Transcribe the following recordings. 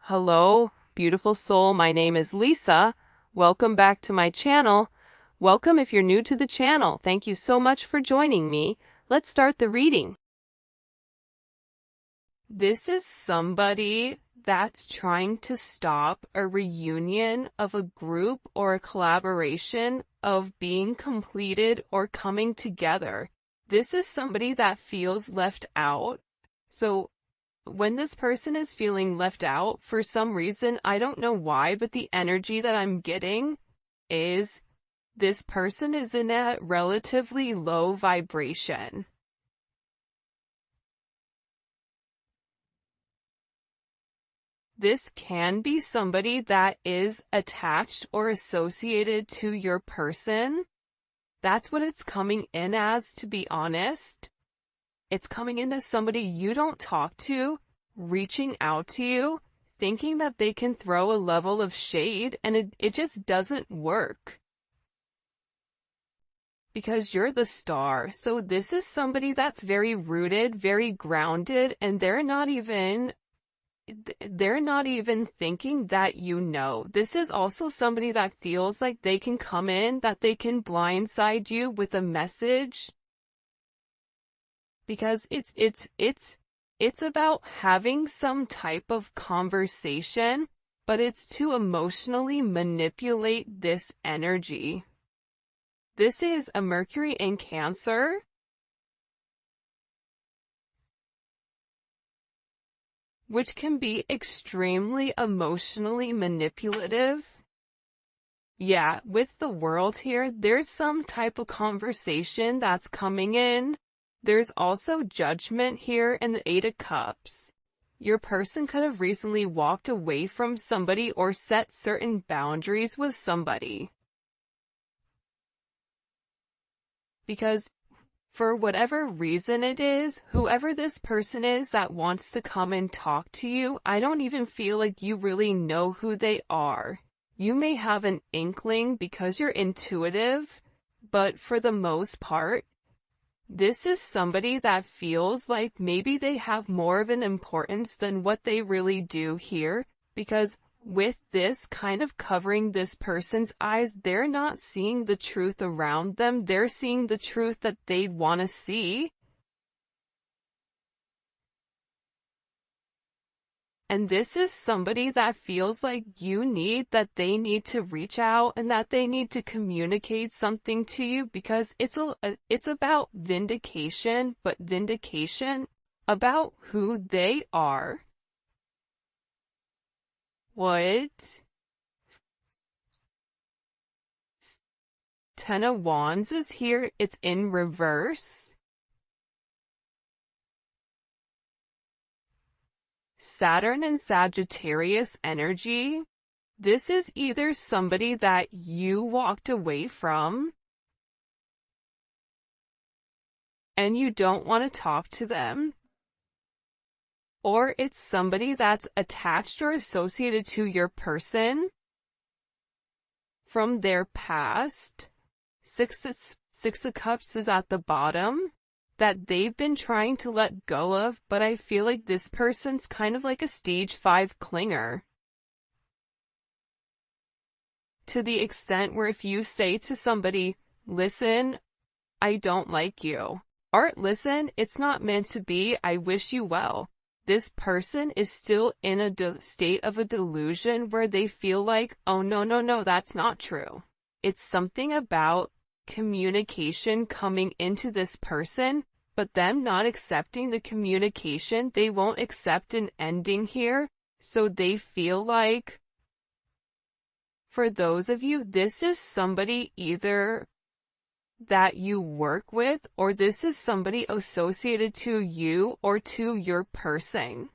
Hello, beautiful soul. My name is Lisa. Welcome back to my channel. Welcome if you're new to the channel. Thank you so much for joining me. Let's start the reading. This is somebody that's trying to stop a reunion of a group or a collaboration of being completed or coming together. This is somebody that feels left out. So when this person is feeling left out, for some reason, I don't know why, but the energy that I'm getting is this person is in a relatively low vibration. This can be somebody that is attached or associated to your person. That's what it's coming in as, to be honest. It's coming in as somebody you don't talk to, reaching out to you, thinking that they can throw a level of shade, and it just doesn't work. Because you're the star. So this is somebody that's very rooted, very grounded, and they're not even thinking that you know. This is also somebody that feels like they can come in, that they can blindside you with a message. Because it's about having some type of conversation, but it's to emotionally manipulate this energy. This is a Mercury in Cancer. Which can be extremely emotionally manipulative. Yeah, with the world here, there's some type of conversation that's coming in. There's also judgment here in the Eight of Cups. Your person could have recently walked away from somebody or set certain boundaries with somebody. Because for whatever reason it is, whoever this person is that wants to come and talk to you, I don't even feel like you really know who they are. You may have an inkling because you're intuitive, but for the most part, this is somebody that feels like maybe they have more of an importance than what they really do here, because with this kind of covering this person's eyes, they're not seeing the truth around them. They're seeing the truth that they'd want to see. And this is somebody that feels like that they need to reach out and that they need to communicate something to you, because it's about vindication, but vindication about who they are. What? Ten of Wands is here. It's in reverse. Saturn and Sagittarius energy. This is either somebody that you walked away from and you don't want to talk to them, or it's somebody that's attached or associated to your person from their past. Six of Cups is at the bottom, that they've been trying to let go of, but I feel like this person's kind of like a stage 5 clinger. To the extent where if you say to somebody, listen, I don't like you, or listen, it's not meant to be, I wish you well, this person is still in a state of a delusion where they feel like, oh no, that's not true. It's something about communication coming into this person, but them not accepting the communication. They won't accept an ending here, so they feel like, for those of you, this is somebody either that you work with, or this is somebody associated to you or to your person.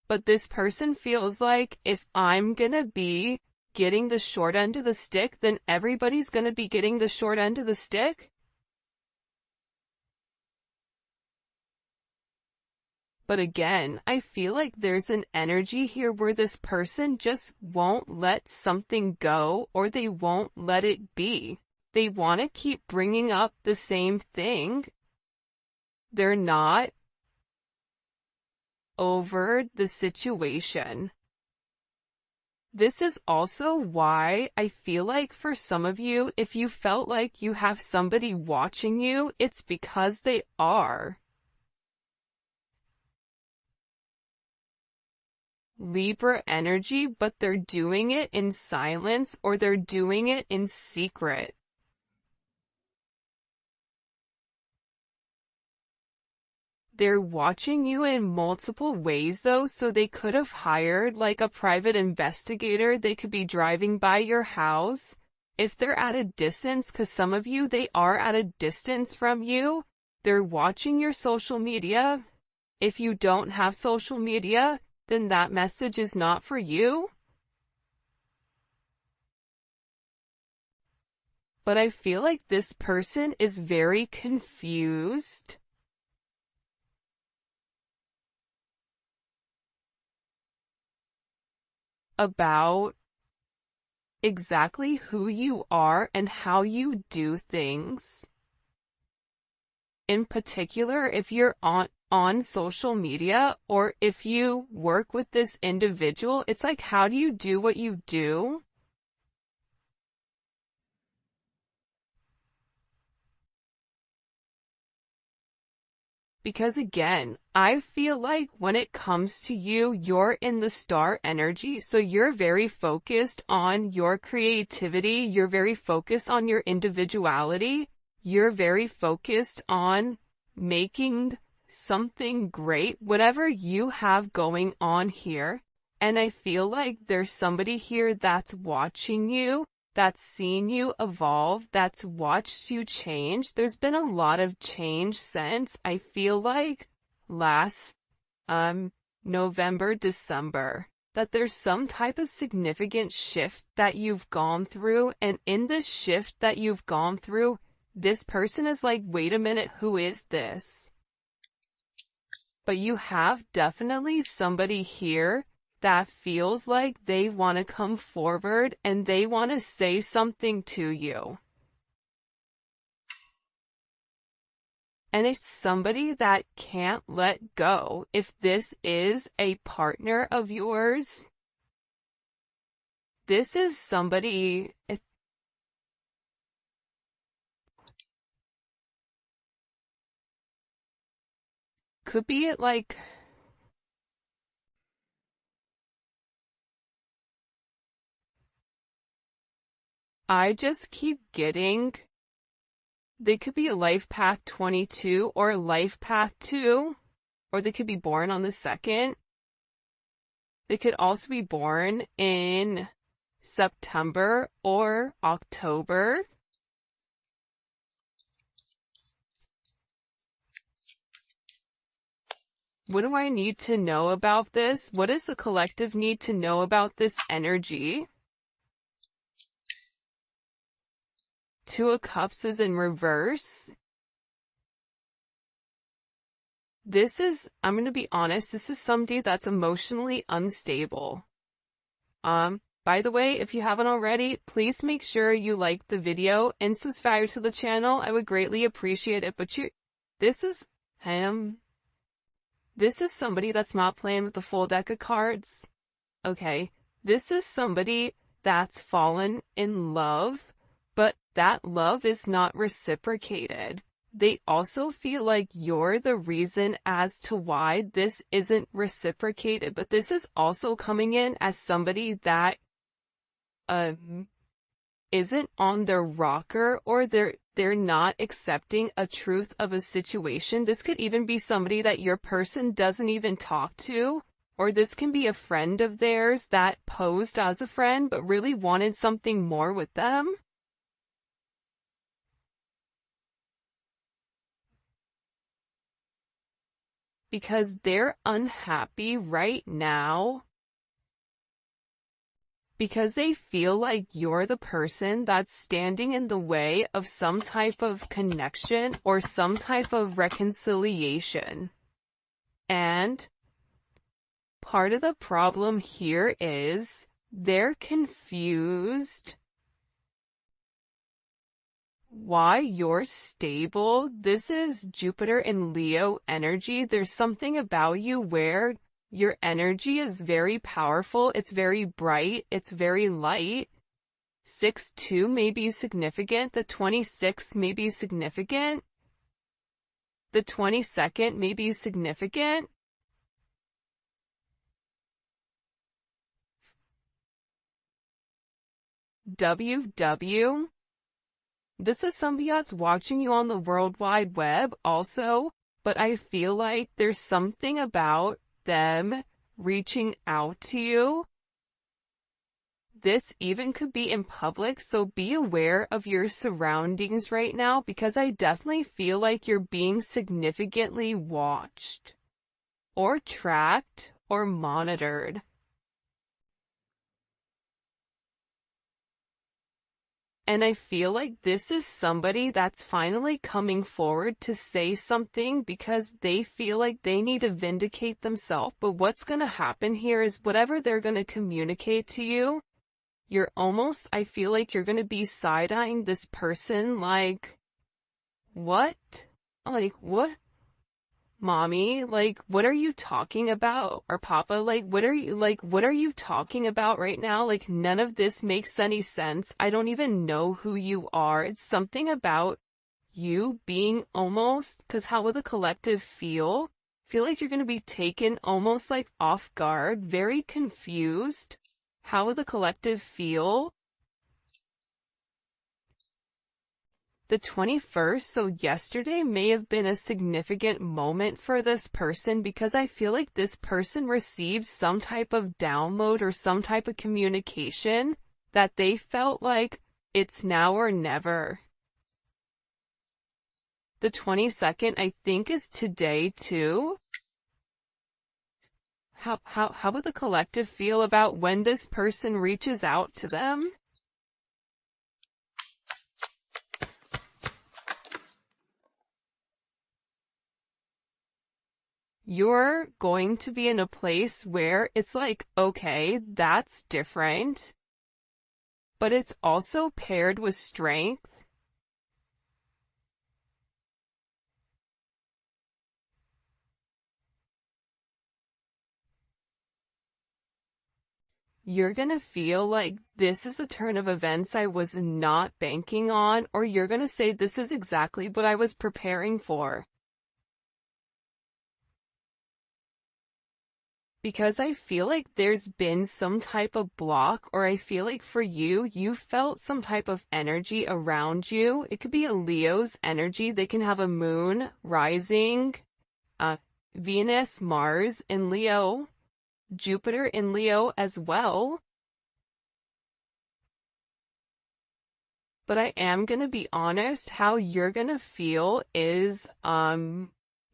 But this person feels like, if I'm gonna be getting the short end of the stick, then everybody's gonna be getting the short end of the stick. But again, I feel like there's an energy here where this person just won't let something go, or they won't let it be. They want to keep bringing up the same thing. They're not over the situation. This is also why I feel like for some of you, if you felt like you have somebody watching you, it's because they are. Libra energy, but they're doing it in silence or they're doing it in secret. They're watching you in multiple ways though, so they could have hired like a private investigator. They could be driving by your house. If they're at a distance, because some of you, they are at a distance from you, they're watching your social media. If you don't have social media, then that message is not for you. But I feel like this person is very confused about exactly who you are and how you do things. In particular, if you're on social media or if you work with this individual, it's like, how do you do what you do? Because again, I feel like when it comes to you, you're in the star energy, so you're very focused on your creativity, you're very focused on your individuality, you're very focused on making something great, whatever you have going on here. And I feel like there's somebody here that's watching you, that's seen you evolve, that's watched you change. There's been a lot of change since, I feel like, last November, December, that there's some type of significant shift that you've gone through, and in this shift that you've gone through, this person is like, wait a minute, who is this? But you have definitely somebody here that feels like they want to come forward and they want to say something to you. And it's somebody that can't let go. If this is a partner of yours, this is somebody, it could be like, I just keep getting, they could be a life path 22 or life path 2, or they could be born on the 2nd. They could also be born in September or October. What do I need to know about this? What does the collective need to know about this energy? Two of Cups is in reverse. This is, I'm going to be honest, this is somebody that's emotionally unstable. By the way, if you haven't already, please make sure you like the video and subscribe to the channel. I would greatly appreciate it. But this is him. This is somebody that's not playing with the full deck of cards. Okay. This is somebody that's fallen in love, but that love is not reciprocated. They also feel like you're the reason as to why this isn't reciprocated, but this is also coming in as somebody that isn't on their rocker, or they're not accepting a truth of a situation. This could even be somebody that your person doesn't even talk to, or this can be a friend of theirs that posed as a friend but really wanted something more with them. Because they're unhappy right now because they feel like you're the person that's standing in the way of some type of connection or some type of reconciliation. And part of the problem here is they're confused why you're stable. This is Jupiter in Leo energy. There's something about you where Your energy is very powerful, it's very bright, it's very light. 6-2 may be significant, the 26 may be significant, the 22nd may be significant. WW. This is somebody that's watching you on the World Wide Web also, but I feel like there's something about them reaching out to you. This even could be in public, so be aware of your surroundings right now, because I definitely feel like you're being significantly watched, or tracked, or monitored. And I feel like this is somebody that's finally coming forward to say something because they feel like they need to vindicate themselves. But what's going to happen here is whatever they're going to communicate to you, I feel like you're going to be side-eyeing this person like, what? Like, what? Mommy, like, what are you talking about? Or Papa, like, what are you talking about right now? Like, none of this makes any sense. I don't even know who you are. It's something about you being almost, because how will the collective feel? Feel like you're going to be taken almost like off guard, very confused. How will the collective feel? The 21st, so yesterday may have been a significant moment for this person because I feel like this person received some type of download or some type of communication that they felt like it's now or never. The 22nd, I think, is today too. How would the collective feel about when this person reaches out to them? You're going to be in a place where it's like, okay, that's different, but it's also paired with strength. You're gonna feel like this is a turn of events I was not banking on, or you're gonna say this is exactly what I was preparing for. Because I feel like there's been some type of block, or I feel like for you, you felt some type of energy around you. It could be a Leo's energy. They can have a moon, rising, Venus, Mars in Leo, Jupiter in Leo as well. But I am going to be honest, how you're going to feel is,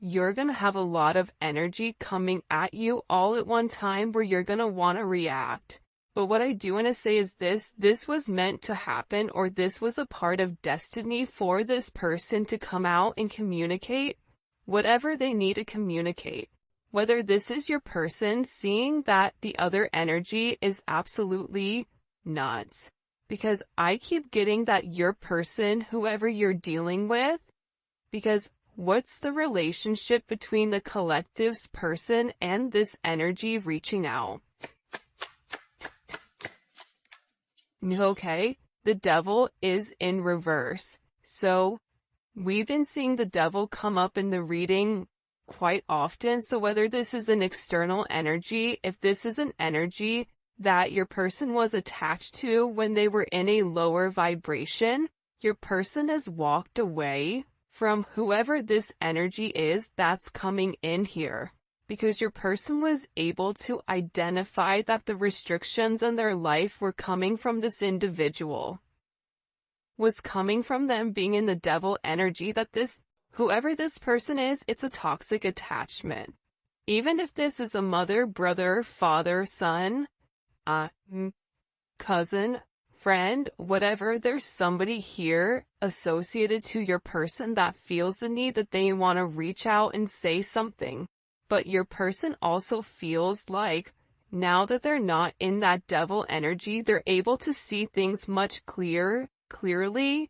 you're going to have a lot of energy coming at you all at one time where you're going to want to react. But what I do want to say is this was meant to happen, or this was a part of destiny for this person to come out and communicate whatever they need to communicate. Whether this is your person seeing that the other energy is absolutely nuts. Because I keep getting that your person, whoever you're dealing with, because what's the relationship between the collective's person and this energy reaching out? Okay, the devil is in reverse. So we've been seeing the devil come up in the reading quite often. So whether this is an external energy, if this is an energy that your person was attached to when they were in a lower vibration, your person has walked away from whoever this energy is that's coming in here, because your person was able to identify that the restrictions in their life were coming from this individual, was coming from them being in the devil energy, that whoever this person is, it's a toxic attachment. Even if this is a mother, brother, father, son, cousin, friend, whatever, there's somebody here associated to your person that feels the need that they want to reach out and say something. But your person also feels like now that they're not in that devil energy, they're able to see things much clearly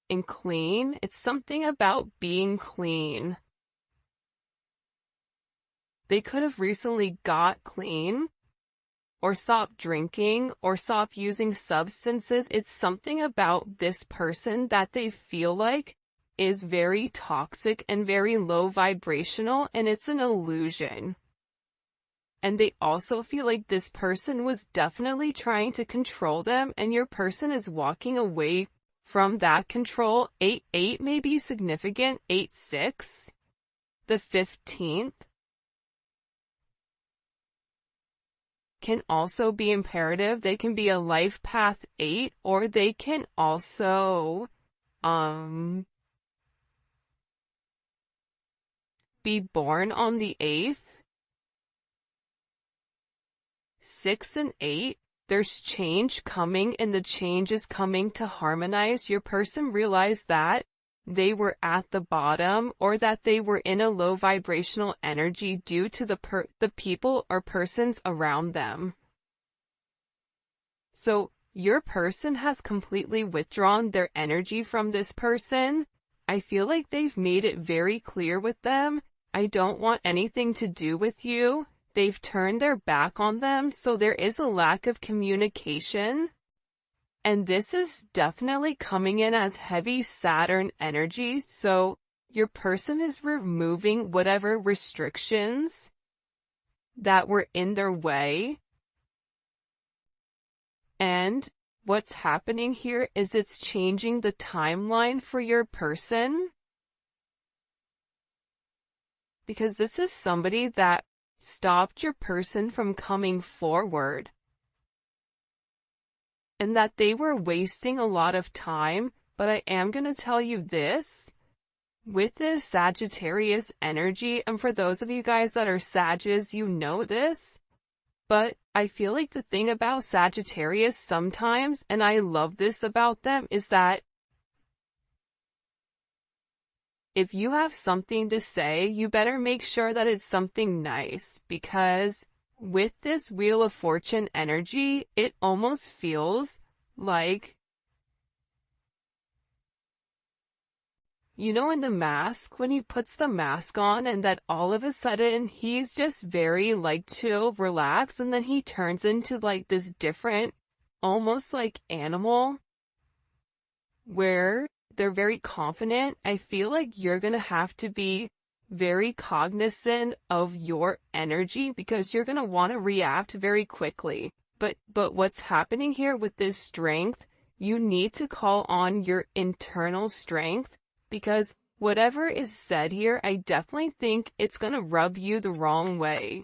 and clean. It's something about being clean. They could have recently got clean, or stopped drinking, or stopped using substances. It's something about this person that they feel like is very toxic and very low vibrational, and it's an illusion. And they also feel like this person was definitely trying to control them, and your person is walking away from that control. 8-8 may be significant. 8-6, the 15th, can also be imperative. They can be a life path 8, or they can also be born on the 8th. 6 and 8, there's change coming, and the change is coming to harmonize. Your person realized that they were at the bottom, or that they were in a low vibrational energy due to the people or persons around them. So your person has completely withdrawn their energy from this person. I feel like they've made it very clear with them, I don't want anything to do with you. They've turned their back on them, so there is a lack of communication. And this is definitely coming in as heavy Saturn energy, so your person is removing whatever restrictions that were in their way. And what's happening here is it's changing the timeline for your person. Because this is somebody that stopped your person from coming forward. And that they were wasting a lot of time, but I am going to tell you this. With this Sagittarius energy, and for those of you guys that are Sagittarius, you know this, but I feel like the thing about Sagittarius sometimes, and I love this about them, is that if you have something to say, you better make sure that it's something nice, because with this Wheel of Fortune energy, it almost feels like, you know, in The Mask, when he puts the mask on and that all of a sudden he's just very like chill, relaxed, and then he turns into like this different, almost like animal, where they're very confident. I feel like you're gonna have to be very cognizant of your energy, because you're going to want to react very quickly. But what's happening here with this strength, you need to call on your internal strength, because whatever is said here, I definitely think it's going to rub you the wrong way.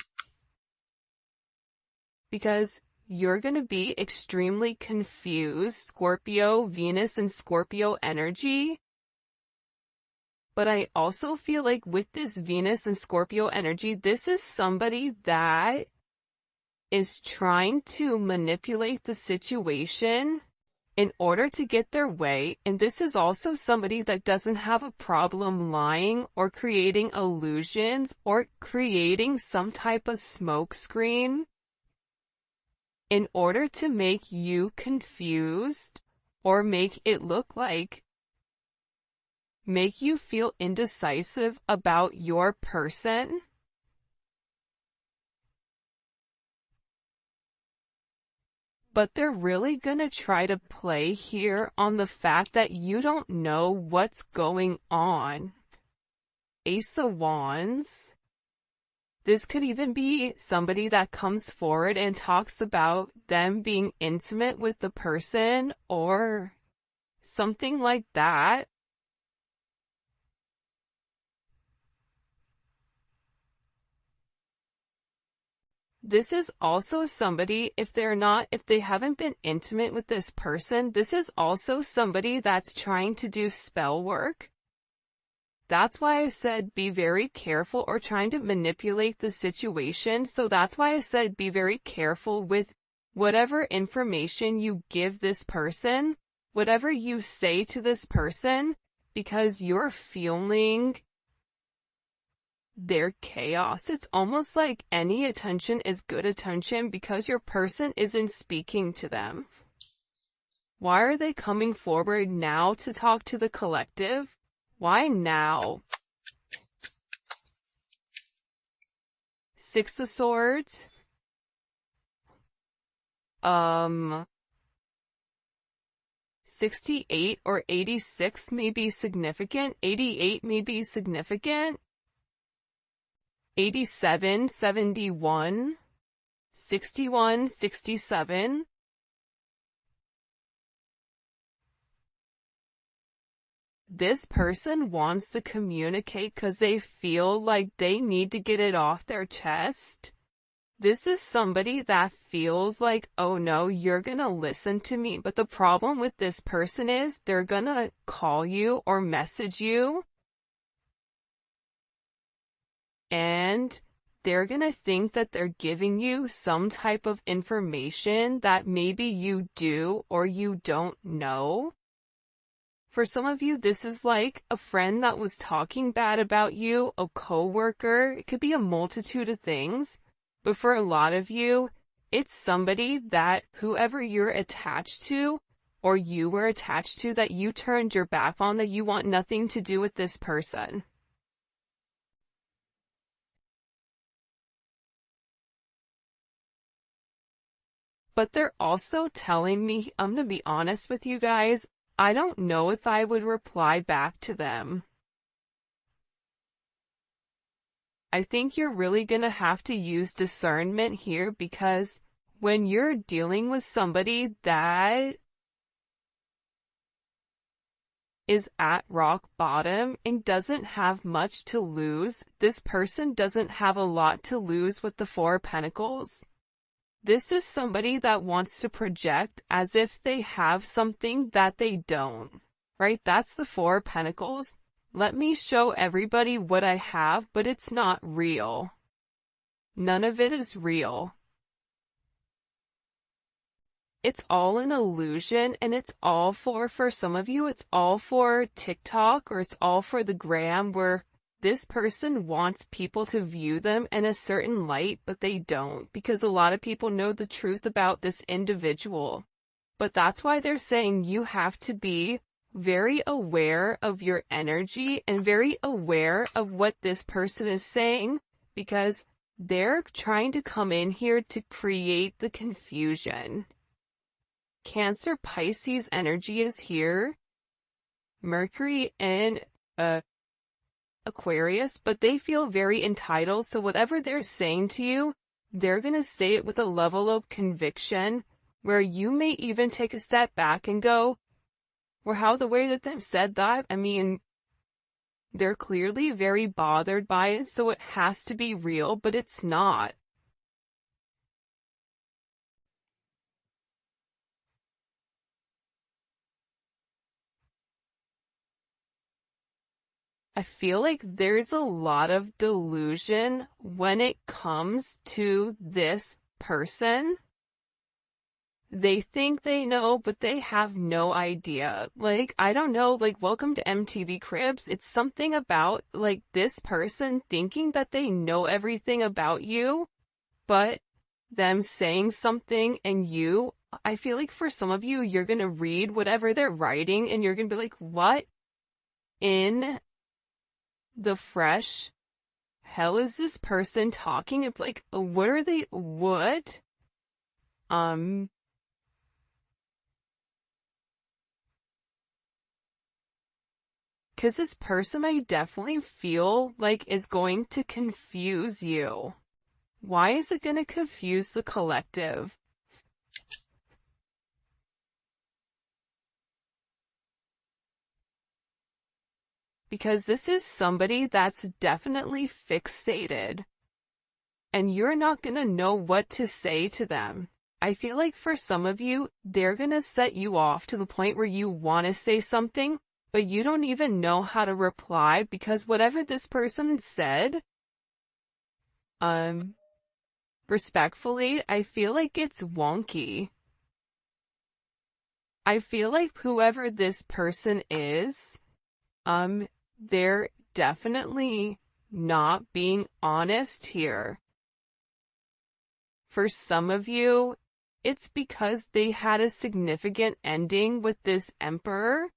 Because you're going to be extremely confused, Scorpio, Venus and Scorpio energy. But I also feel like with this Venus and Scorpio energy, this is somebody that is trying to manipulate the situation in order to get their way. And this is also somebody that doesn't have a problem lying or creating illusions or creating some type of smokescreen in order to make you confused or make it look like, make you feel indecisive about your person. But they're really gonna try to play here on the fact that you don't know what's going on. Ace of Wands. This could even be somebody that comes forward and talks about them being intimate with the person or something like that. This is also somebody, if they haven't been intimate with this person, this is also somebody that's trying to do spell work. That's why I said be very careful, or trying to manipulate the situation. So that's why I said be very careful with whatever information you give this person, whatever you say to this person, because you're feeling their chaos. It's almost like any attention is good attention because your person isn't speaking to them. Why are they coming forward now to talk to the collective? Why now? Six of Swords. 68 or 86 may be significant. 88 may be significant. 87, 71, 61, 67. This person wants to communicate because they feel like they need to get it off their chest. This is somebody that feels like, oh no, you're gonna listen to me. But the problem with this person is they're gonna call you or message you, and they're gonna think that they're giving you some type of information that maybe you do or you don't know. For some of you, this is like a friend that was talking bad about you, a coworker. It could be a multitude of things. But for a lot of you, it's somebody that whoever you're attached to or you were attached to that you turned your back on, that you want nothing to do with this person. But they're also telling me, I'm gonna be honest with you guys, I don't know if I would reply back to them. I think you're really gonna have to use discernment here, because when you're dealing with somebody that is at rock bottom and doesn't have much to lose, this person doesn't have a lot to lose with the Four of Pentacles. This is somebody that wants to project as if they have something that they don't, right? That's the Four of Pentacles. Let me show everybody what I have, but it's not real. None of it is real. It's all an illusion, and it's all for some of you, it's all for TikTok, or it's all for the gram, where this person wants people to view them in a certain light, but they don't, because a lot of people know the truth about this individual. But that's why they're saying you have to be very aware of your energy and very aware of what this person is saying, because they're trying to come in here to create the confusion. Cancer, Pisces energy is here. Mercury and Aquarius, but they feel very entitled, so whatever they're saying to you, they're gonna say it with a level of conviction where you may even take a step back and go, well, how the way that they've said that, I mean, they're clearly very bothered by it, so it has to be real, but it's not. I feel like there's a lot of delusion when it comes to this person. They think they know, but they have no idea. Like, I don't know, like, welcome to MTV Cribs. It's something about, like, this person thinking that they know everything about you, but them saying something and you, I feel like for some of you, you're gonna read whatever they're writing and you're gonna be like, what in the fresh hell is this person talking? It's like, what are they, what? Because this person I definitely feel like is going to confuse you. Why is it going to confuse the collective? Because this is somebody that's definitely fixated, and you're not going to know what to say to them. I feel like for some of you, they're going to set you off to the point where you want to say something, but you don't even know how to reply, because whatever this person said, respectfully, I feel like it's wonky. I feel like whoever this person is, they're definitely not being honest here. For some of you, it's because they had a significant ending with this emperor.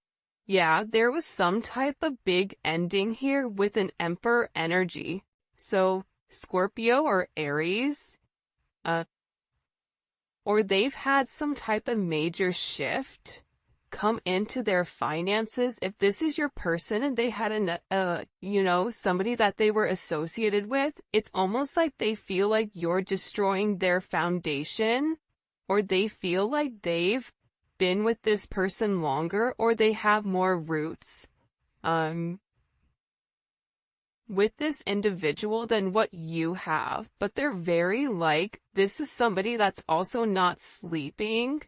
Yeah, there was some type of big ending here with an emperor energy. So Scorpio or Aries, or they've had some type of major shift come into their finances. If this is your person and they had somebody that they were associated with, it's almost like they feel like you're destroying their foundation, or they feel like they've been with this person longer, or they have more roots with this individual than what you have. But they're very like, this is somebody that's also not sleeping.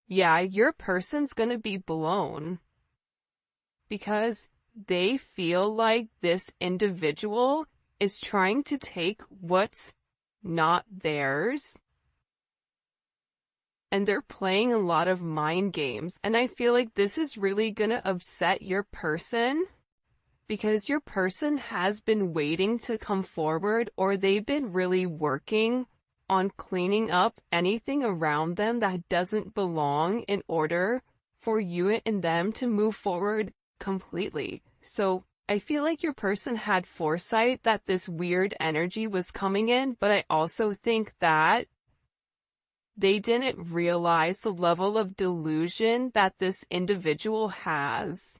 Yeah, your person's gonna be blown because they feel like this individual is trying to take what's not theirs, and they're playing a lot of mind games. And I feel like this is really gonna upset your person, because your person has been waiting to come forward, or they've been really working on cleaning up anything around them that doesn't belong in order for you and them to move forward completely. So I feel like your person had foresight that this weird energy was coming in, but I also think that they didn't realize the level of delusion that this individual has.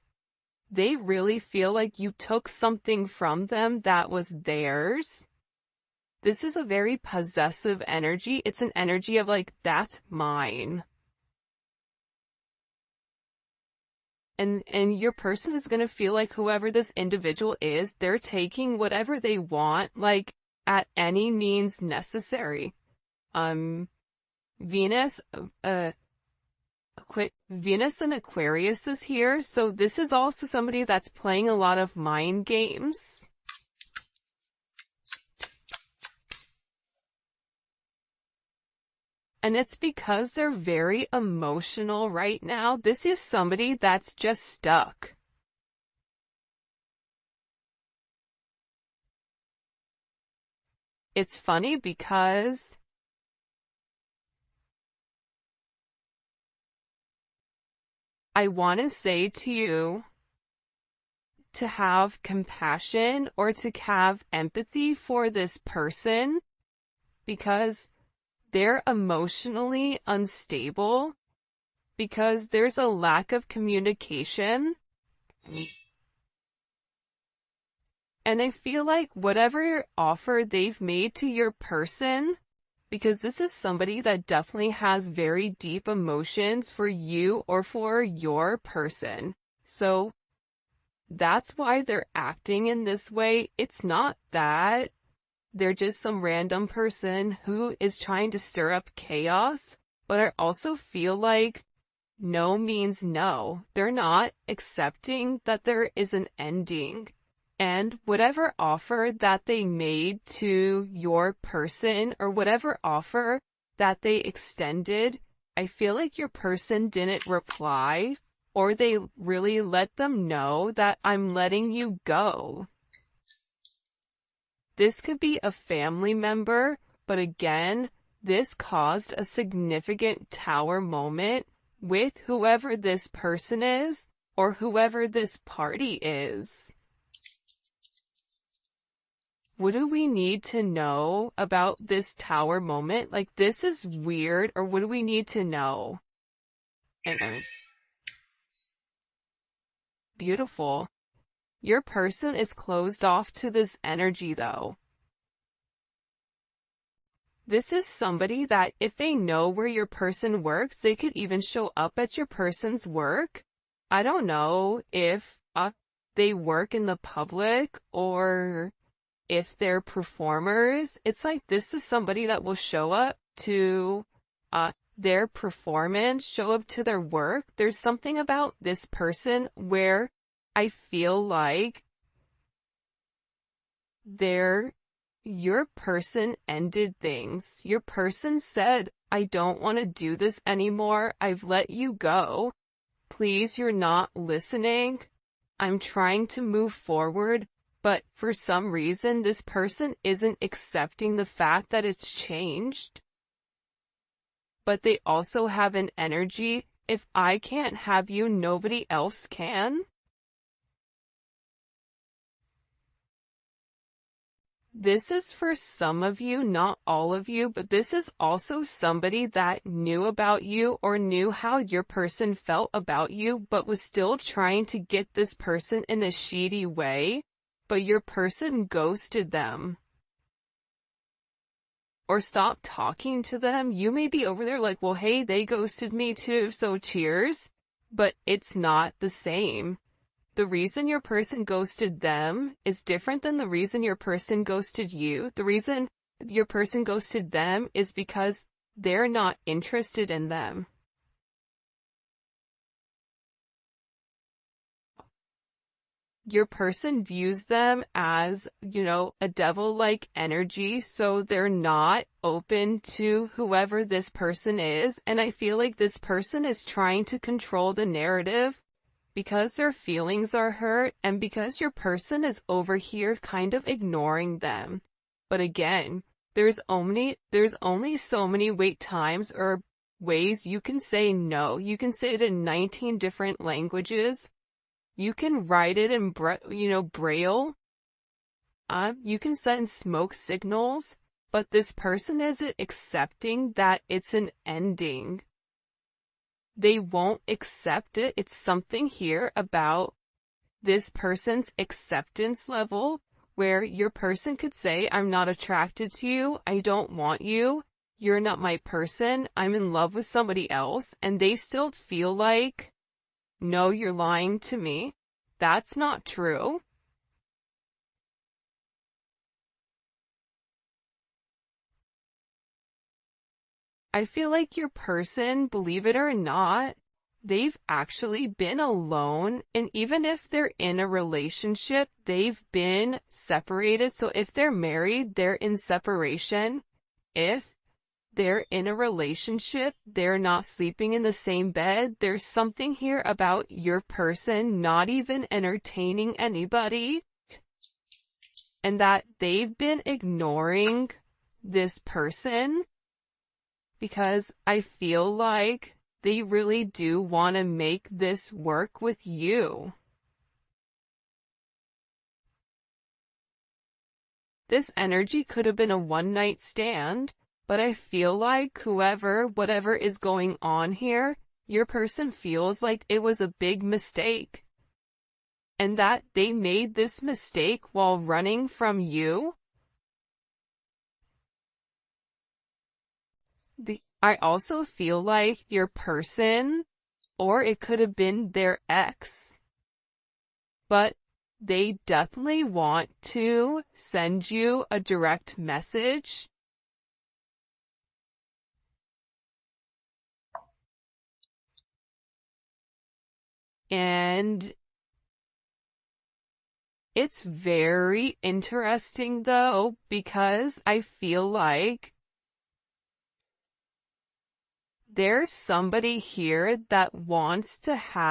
They really feel like you took something from them that was theirs. This is a very possessive energy. It's an energy of like, that's mine. And your person is going to feel like whoever this individual is, they're taking whatever they want, like, at any means necessary. Venus and Aquarius is here, so this is also somebody that's playing a lot of mind games. And it's because they're very emotional right now. This is somebody that's just stuck. It's funny because I want to say to you to have compassion or to have empathy for this person, because they're emotionally unstable, because there's a lack of communication. And I feel like whatever offer they've made to your person, because this is somebody that definitely has very deep emotions for you or for your person. So that's why they're acting in this way. It's not that they're just some random person who is trying to stir up chaos, but I also feel like no means no. They're not accepting that there is an ending. And whatever offer that they made to your person, or whatever offer that they extended, I feel like your person didn't reply, or they really let them know that I'm letting you go. This could be a family member, but again, this caused a significant tower moment with whoever this person is, or whoever this party is. What do we need to know about this tower moment? Like, this is weird, or what do we need to know? And beautiful. Your person is closed off to this energy though. This is somebody that if they know where your person works, they could even show up at your person's work. I don't know if they work in the public or if they're performers. It's like this is somebody that will show up to their performance, show up to their work. There's something about this person where I feel like your person ended things. Your person said, I don't want to do this anymore. I've let you go. Please, you're not listening. I'm trying to move forward. But for some reason, this person isn't accepting the fact that it's changed. But they also have an energy, if I can't have you, nobody else can. This is for some of you, not all of you, but this is also somebody that knew about you or knew how your person felt about you, but was still trying to get this person in a shady way, but your person ghosted them. Or stopped talking to them. You may be over there like, well, hey, they ghosted me too, so cheers. But it's not the same. The reason your person ghosted them is different than the reason your person ghosted you. The reason your person ghosted them is because they're not interested in them. Your person views them as, a devil-like energy, so they're not open to whoever this person is, and I feel like this person is trying to control the narrative because their feelings are hurt and because your person is over here kind of ignoring them. But again, there's only so many wait times or ways you can say no. You can say it in 19 different languages. You can write it in Braille. You can send smoke signals, but this person isn't accepting that it's an ending. They won't accept it. It's something here about this person's acceptance level where your person could say, I'm not attracted to you. I don't want you. You're not my person. I'm in love with somebody else. And they still feel like, no, you're lying to me. That's not true. I feel like your person, believe it or not, they've actually been alone, and even if they're in a relationship, they've been separated. So if they're married, they're in separation. If they're in a relationship, they're not sleeping in the same bed. There's something here about your person not even entertaining anybody, and that they've been ignoring this person because I feel like they really do want to make this work with you. This energy could have been a one-night stand, but I feel like whatever is going on here, your person feels like it was a big mistake. And that they made this mistake while running from you. I also feel like your person, or it could have been their ex, but they definitely want to send you a direct message. And it's very interesting though, because I feel like there's somebody here that wants to have